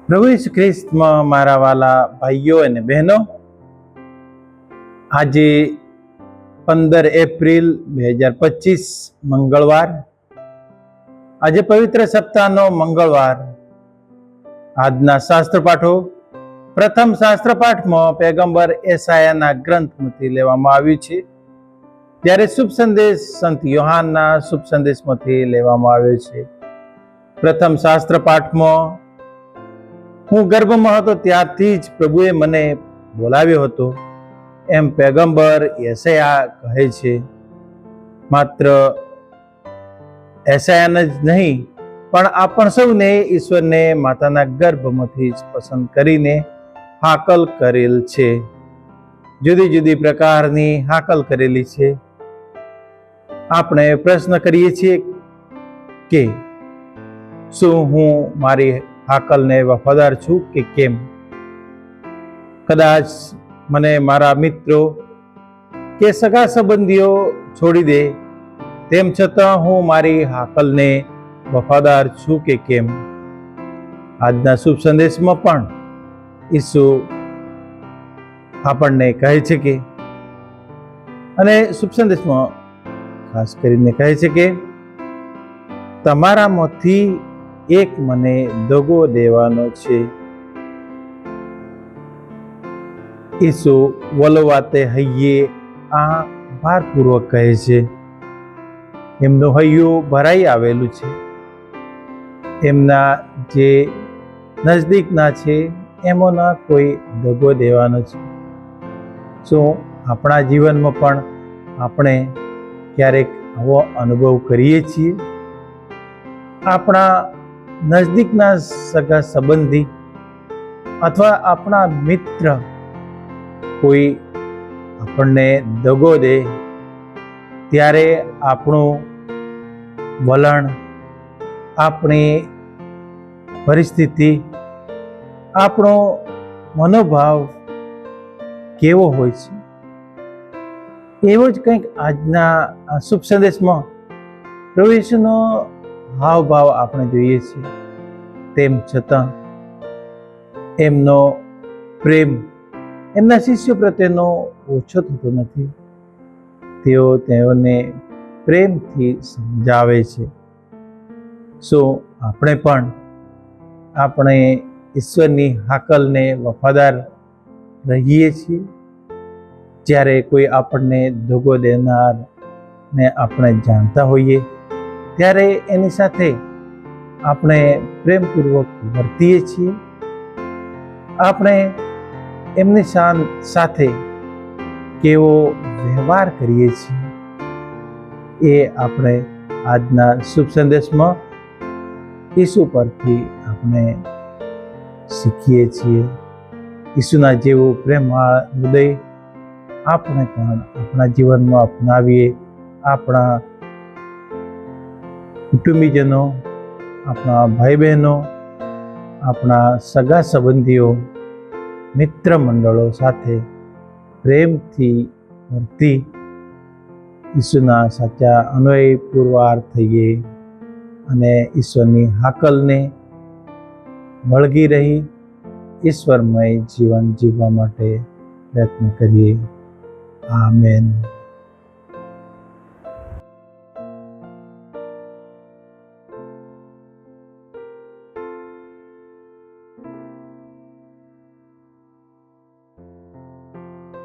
પ્રભુ ઈસુ ખ્રિસ્તમાં મારા વાલા ભાઈઓ અને બહેનો, આજે 15 એપ્રિલ 2025 મંગળવાર, આજે પવિત્ર સપ્તાહનો મંગળવાર. આજના શાસ્ત્ર પાઠો, પ્રથમ શાસ્ત્ર પાઠમાં પૈગંબર એસાયાના ગ્રંથમાંથી લેવામાં આવ્યું છે, જ્યારે શુભ સંદેશ સંત યોહાનના શુભ સંદેશમાંથી લેવામાં આવ્યો છે. પ્રથમ શાસ્ત્ર પાઠમાં, હું ગર્ભમાં હતો ત્યારથી જ પ્રભુએ મને બોલાવ્યો હતો, એમ પૈગંબર એસાયા કહે છે. માત્ર એસાયાને જ નહીં, પણ આપણ સૌને ઈશ્વરને માતાના ગર્ભમાંથી જ પસંદ કરીને હાકલ કરેલ છે. જુદી જુદી પ્રકારની હાકલ કરેલી છે. આપણે પ્રશ્ન કરીએ છીએ કે શું હું મારી હાકલને વફાદાર છું કે કેમ? કદાચ મને મારા મિત્રો કે સગા સંબંધીઓ છોડી દે, તેમ છતાં હું મારી હાકલને વફાદાર છું કે કેમ? આજના શુભ સંદેશમાં પણ ઈસુ આપણને કહે છે કે, અને શુભ સંદેશમાં ખાસ કરીને કહે છે કે, તમારામાંથી એક મને દગો દેવાનો છે. ઈસુ વલોવાતે હૈયે આ ભારપૂર્વક કહે છે. એમનું હૈયું ભરાઈ આવેલું છે. એમના જે નજદીકના છે એમોના કોઈ દગો દેવાનો છે. શું આપણા જીવનમાં પણ આપણે ક્યારેક આવો અનુભવ કરીએ છીએ? આપણા નજદીકના સગા સંબંધી અથવા આપણા મિત્ર કોઈ આપણને દગો દે, ત્યારે આપણું વલણ, આપણી પરિસ્થિતિ, આપણો મનોભાવ કેવો હોય છે? એવો જ કંઈક આજના શુભ સંદેશમાં પ્રભુ ઈસુનો હાવભાવ આપણે જોઈએ છીએ. તેમ છતાં એમનો પ્રેમ એમના શિષ્યો પ્રત્યેનો ઓછો થતો નથી. તેઓને પ્રેમથી સમજાવે છે. શું આપણે પણ આપણે ઈશ્વરની હાકલને વફાદાર રહીએ છીએ? જ્યારે કોઈ આપણને દગો દેનાર ને આપણે જાણતા હોઈએ, ત્યારે એની સાથે આપણે પ્રેમપૂર્વક વર્તીએ છીએ? આપણે એમની સાથે કેવો વ્યવહાર કરીએ છીએ? એ આપણે આજના શુભ સંદેશમાં ઈસુ પરથી આપણે શીખીએ છીએ. ઈસુના જેવું પ્રેમવાળા હૃદય આપણે પણ આપણા જીવનમાં અપનાવીએ. આપણા કુટુંબીજનો, આપણા ભાઈ બહેનો, આપણા સગા સંબંધીઓ, મિત્ર મંડળો સાથે પ્રેમથી વર્તી ઈસુના સાચા અન્વયી પુરવાર થઈએ અને ઈશ્વરની હાકલને વળગી રહી ઈશ્વરમય જીવન જીવવા માટે પ્રયત્ન કરીએ. આમેન.